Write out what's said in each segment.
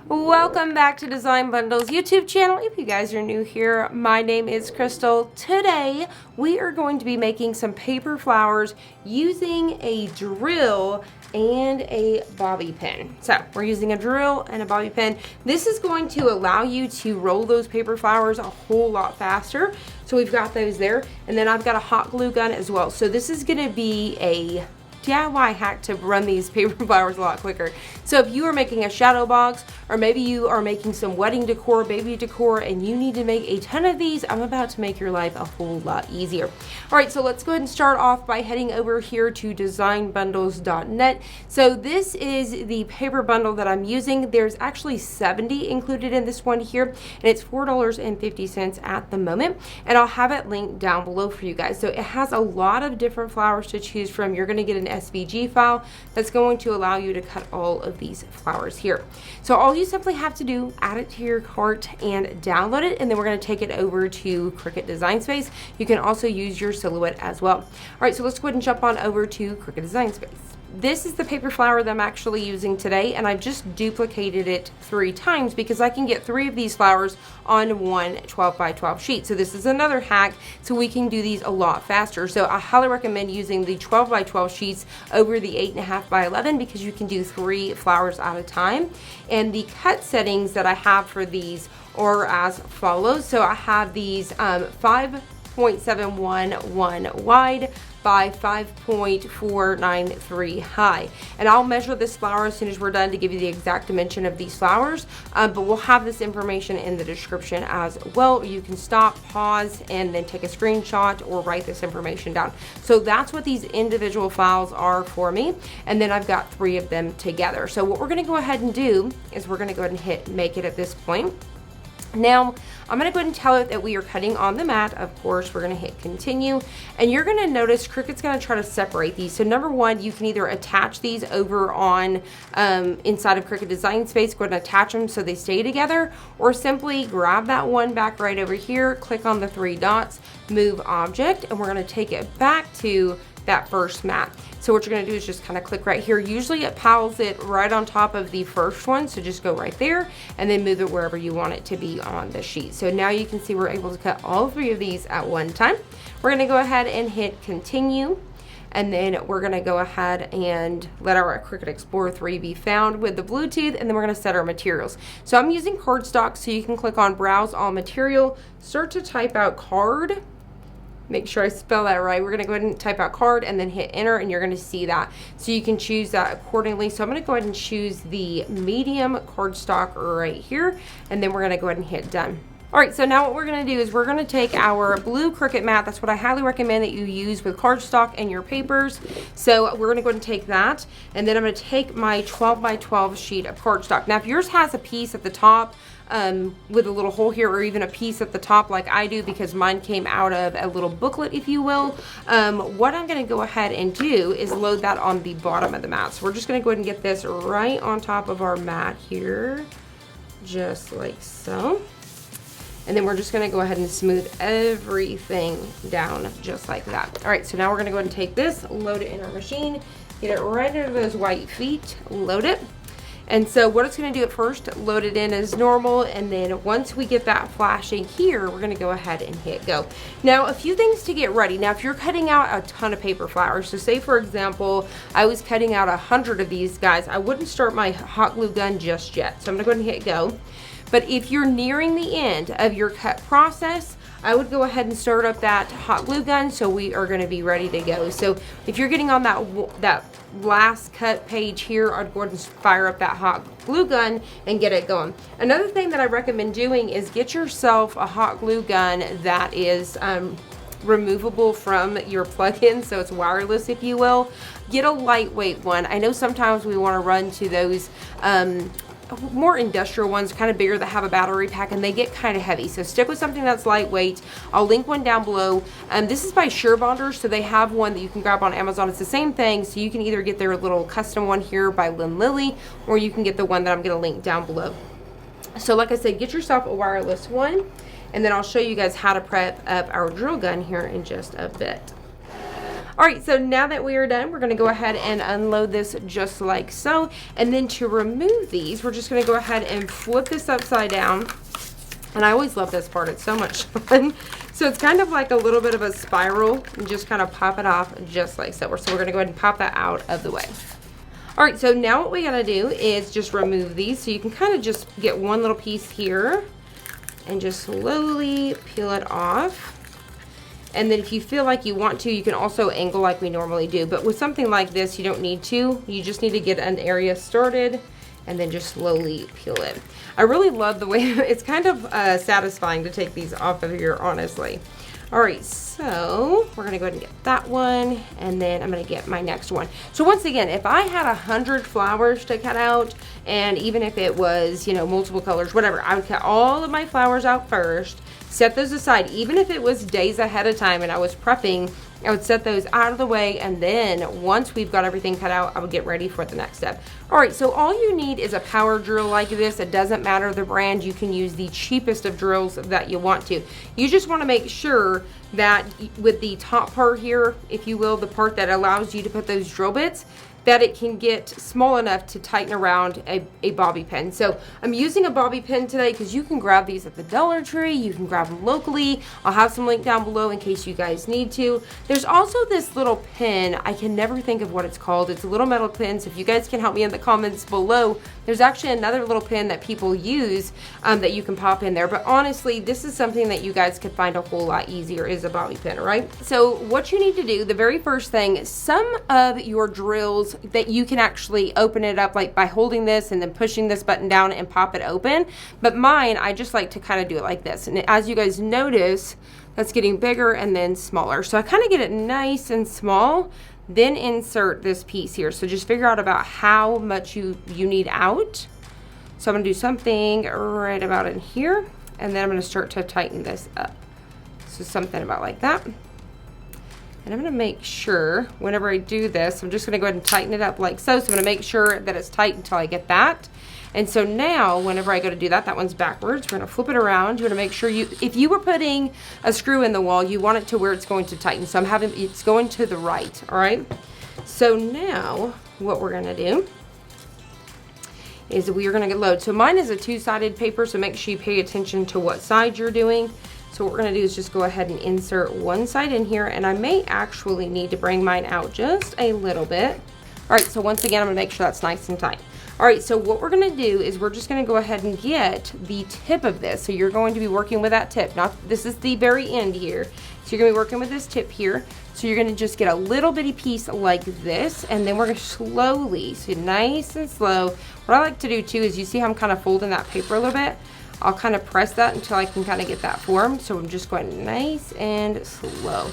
Welcome back to Design Bundles YouTube channel. If you guys are new here, my name is Crystal. Today we are going to be making some paper flowers using a drill and a bobby pin. So we're using a drill and a bobby pin. This is going to allow you to roll those paper flowers a whole lot faster. So we've got those there, and then I've got a hot glue gun as well. So this is going to be a DIY hack to run these paper flowers a lot quicker. So if you are making a shadow box, or maybe you are making some wedding decor, baby decor, and you need to make a ton of these, I'm about to make your life a whole lot easier. All right, so let's go ahead and start off by heading over here to designbundles.net. So this is the paper bundle that I'm using. There's actually 70 included in this one here, and it's $4.50 at the moment, and I'll have it linked down below for you guys. So it has a lot of different flowers to choose from. You're going to get an SVG file that's going to allow you to cut all of these flowers here. So all you simply have to do, add it to your cart and download it, and then we're going to take it over to Cricut Design Space. You can also use your silhouette as well. All right, so let's go ahead and jump on over to Cricut Design Space. This is the paper flower that I'm actually using today, and I've just duplicated it 3 times because I can get 3 of these flowers on one 12 by 12 sheet. So this is another hack, so we can do these a lot faster. So I highly recommend using the 12 by 12 sheets over the 8.5 by 11 because you can do 3 flowers at a time. And the cut settings that I have for these are as follows. So I have these 5.711 wide by 5.493 high, and I'll measure this flower as soon as we're done to give you the exact dimension of these flowers, but we'll have this information in the description as well. You can stop, pause, and then take a screenshot or write this information down. So that's what these individual files are for me, and then I've got 3 of them together. So what we're going to go ahead and do is we're going to go ahead and hit make it at this point. Now, I'm going to go ahead and tell it that we are cutting on the mat. Of course, we're going to hit continue, and you're going to notice Cricut's going to try to separate these. So number one, you can either attach these over on inside of Cricut Design Space, go ahead and attach them so they stay together, or simply grab that one back right over here, click on the 3 dots, move object, and we're going to take it back to that first mat. So what you're going to do is just kind of click right here. Usually it piles it right on top of the first one, so just go right there and then move it wherever you want it to be on the sheet. So now you can see we're able to cut all 3 of these at one time. We're going to go ahead and hit continue, and then we're going to go ahead and let our Cricut Explorer 3 be found with the Bluetooth, and then we're going to set our materials. So I'm using cardstock, so you can click on browse all material, start to type out card. Make sure I spell that right. We're going to go ahead and type out card and then hit enter, and you're going to see that. So you can choose that accordingly. So I'm going to go ahead and choose the medium cardstock right here, and then we're going to go ahead and hit done. All right, so now what we're going to do is we're going to take our blue Cricut mat. That's what I highly recommend that you use with cardstock and your papers. So we're going to go ahead and take that, and then I'm going to take my 12 by 12 sheet of cardstock. Now, if yours has a piece at the top with a little hole here, or even a piece at the top like I do, because mine came out of a little booklet, if you will, what I'm going to go ahead and do is load that on the bottom of the mat. So we're just going to go ahead and get this right on top of our mat here, just like so. And then we're just going to go ahead and smooth everything down just like that. All right, so now we're going to go ahead and take this, load it in our machine, get it right into those white feet, load it. And so what it's going to do at first, load it in as normal, and then once we get that flashing here, we're going to go ahead and hit go. Now, a few things to get ready. Now, if you're cutting out a ton of paper flowers, so say for example, I was cutting out 100 of these guys, I wouldn't start my hot glue gun just yet. So I'm going to go ahead and hit go. But if you're nearing the end of your cut process, I would go ahead and start up that hot glue gun, so we are going to be ready to go. So if you're getting on that last cut page here, I'd go ahead and fire up that hot glue gun and get it going. Another thing that I recommend doing is get yourself a hot glue gun that is removable from your plug-in, so it's wireless, if you will. Get a lightweight one. I know sometimes we want to run to those more industrial ones, kind of bigger, that have a battery pack, and they get kind of heavy. So stick with something that's lightweight. I'll link one down below. This is by Surebonder, so they have one that you can grab on Amazon. It's the same thing, so you can either get their little custom one here by Lynn Lilly, or you can get the one that I'm going to link down below. So like I said, get yourself a wireless one, and then I'll show you guys how to prep up our drill gun here in just a bit. All right, so now that we are done, we're gonna go ahead and unload this just like so. And then to remove these, we're just gonna go ahead and flip this upside down. And I always love this part, it's so much fun. So it's kind of like a little bit of a spiral, and just kind of pop it off just like so. So we're gonna go ahead and pop that out of the way. All right, so now what we gotta do is just remove these. So you can kind of just get one little piece here and just slowly peel it off. And then if you feel like you want to, you can also angle like we normally do. But with something like this, you don't need to. You just need to get an area started and then just slowly peel it. I really love the way, it's kind of satisfying to take these off of here, honestly. All right, so we're gonna go ahead and get that one, and then I'm gonna get my next one. So once again, if I had 100 flowers to cut out, and even if it was, you know, multiple colors, whatever, I would cut all of my flowers out first, set those aside. Even if it was days ahead of time and I was prepping, I would set those out of the way, and then once we've got everything cut out, I would get ready for the next step. All right, so all you need is a power drill like this. It doesn't matter the brand. You can use the cheapest of drills that you want to. You just want to make sure that with the top part here, if you will, the part that allows you to put those drill bits, that it can get small enough to tighten around a bobby pin. So I'm using a bobby pin today because you can grab these at the Dollar Tree, you can grab them locally. I'll have some link down below in case you guys need to. There's also this little pin, I can never think of what it's called. It's a little metal pin, so if you guys can help me in the comments below, there's actually another little pin that people use that you can pop in there. But honestly, this is something that you guys could find a whole lot easier, is a bobby pin, all right? So what you need to do, the very first thing, some of your drills that you can actually open it up like by holding this and then pushing this button down and pop it open. But mine, I just like to kind of do it like this. And as you guys notice, that's getting bigger and then smaller. So I kind of get it nice and small, then insert this piece here. So just figure out about how much you need out. So I'm gonna do something right about in here, and then I'm gonna start to tighten this up. So something about like that. And I'm gonna make sure whenever I do this, I'm just gonna go ahead and tighten it up like so. So I'm gonna make sure that it's tight until I get that. And so now whenever I go to do that, that one's backwards. We're gonna flip it around. You wanna make sure if you were putting a screw in the wall, you want it to where it's going to tighten. So it's going to the right, all right? So now what we're gonna do is we are gonna get load. So mine is a two-sided paper, so make sure you pay attention to what side you're doing. So what we're gonna do is just go ahead and insert one side in here, and I may actually need to bring mine out just a little bit. All right, so once again, I'm gonna make sure that's nice and tight. All right, so what we're gonna do is we're just gonna go ahead and get the tip of this. So you're going to be working with that tip. Now, this is the very end here. So you're gonna be working with this tip here. So you're gonna just get a little bitty piece like this, and then we're gonna slowly, so nice and slow. What I like to do too is, you see how I'm kind of folding that paper a little bit? I'll kind of press that until I can kind of get that formed. So I'm just going nice and slow.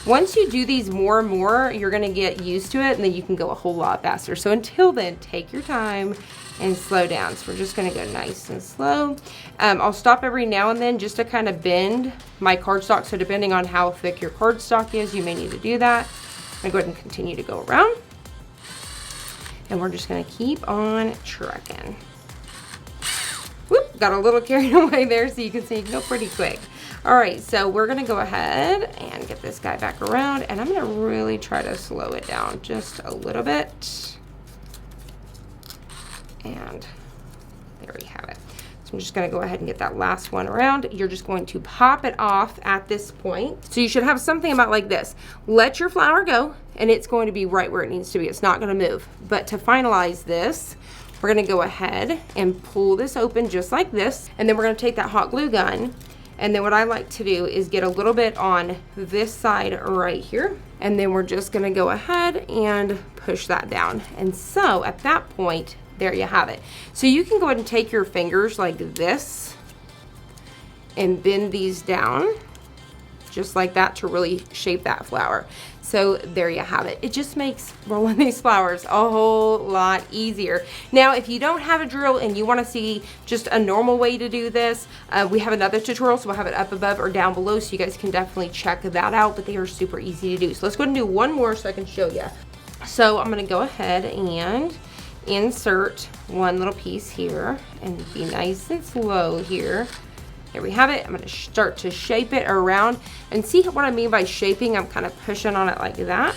Once you do these more and more, you're gonna get used to it, and then you can go a whole lot faster. So until then, take your time and slow down. So we're just gonna go nice and slow. I'll stop every now and then just to kind of bend my cardstock. So depending on how thick your cardstock is, you may need to do that. I'm gonna go ahead and continue to go around. And we're just gonna keep on trucking. Whoop, got a little carried away there, so you can see it go pretty quick. All right, so we're gonna go ahead and get this guy back around, and I'm gonna really try to slow it down just a little bit. And there we have it. So I'm just gonna go ahead and get that last one around. You're just going to pop it off at this point. So you should have something about like this. Let your flower go, and it's going to be right where it needs to be. It's not gonna move. But to finalize this, we're gonna go ahead and pull this open just like this, and then we're gonna take that hot glue gun, and then what I like to do is get a little bit on this side right here, and then we're just gonna go ahead and push that down. And so at that point, there you have it. So you can go ahead and take your fingers like this and bend these down just like that to really shape that flower. So there you have it. It just makes rolling these flowers a whole lot easier. Now, if you don't have a drill and you want to see just a normal way to do this, we have another tutorial, so we'll have it up above or down below, so you guys can definitely check that out, but they are super easy to do. So let's go ahead and do one more so I can show you. So I'm going to go ahead and insert one little piece here and be nice and slow here. There we have it. I'm going to start to shape it around, and see what I mean by shaping. I'm kind of pushing on it like that,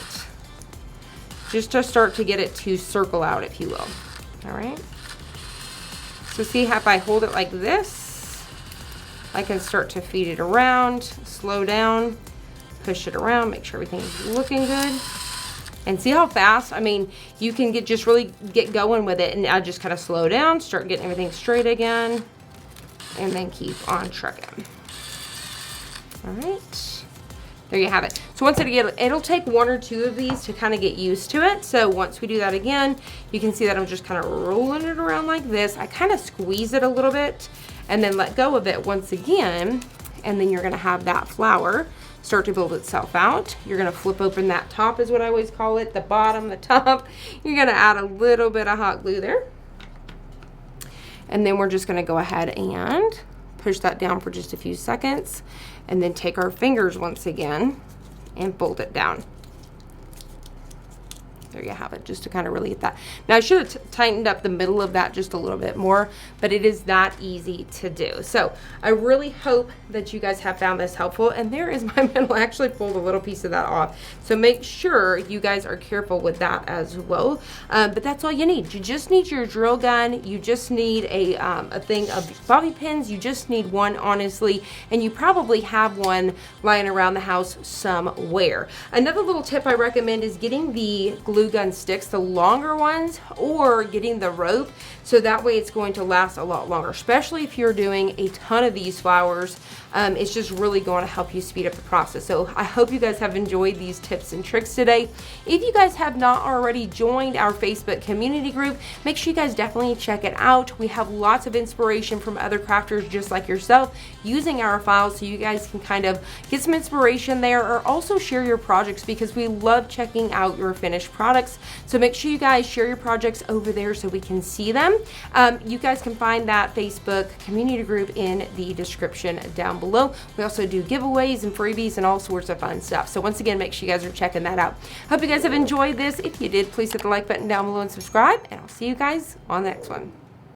just to start to get it to circle out, if you will. All right. So see how if I hold it like this, I can start to feed it around, slow down, push it around, make sure everything's looking good. And see how fast, I mean, you can just really get going with it, and I just kind of slow down, start getting everything straight again, and then keep on trucking. All right, there you have it. So once again, it'll take 1 or 2 of these to kind of get used to it. So once we do that again, you can see that I'm just kind of rolling it around like this. I kind of squeeze it a little bit and then let go of it once again, and then you're gonna have that flower start to build itself out. You're gonna flip open that top, is what I always call it, the bottom, the top. You're gonna add a little bit of hot glue there. And then we're just gonna go ahead and push that down for just a few seconds, and then take our fingers once again and fold it down. There you have it, just to kind of really get that. Now I should have tightened up the middle of that just a little bit more, but it is that easy to do. So I really hope that you guys have found this helpful. And there is my middle. I actually pulled a little piece of that off. So make sure you guys are careful with that as well. But that's all you need. You just need your drill gun. You just need a thing of bobby pins. You just need one, honestly. And you probably have one lying around the house somewhere. Another little tip I recommend is getting the glue gun sticks, the longer ones, or getting the rope, so that way it's going to last a lot longer, especially if you're doing a ton of these flowers. It's just really going to help you speed up the process. So I hope you guys have enjoyed these tips and tricks today. If you guys have not already joined our Facebook community group, make sure you guys definitely check it out. We have lots of inspiration from other crafters just like yourself using our files, so you guys can kind of get some inspiration there, or also share your projects, because we love checking out your finished products. So make sure you guys share your projects over there so we can see them. You guys can find that Facebook community group in the description down below. We also do giveaways and freebies and all sorts of fun stuff. So once again, make sure you guys are checking that out. Hope you guys have enjoyed this. If you did, please hit the like button down below and subscribe, and I'll see you guys on the next one.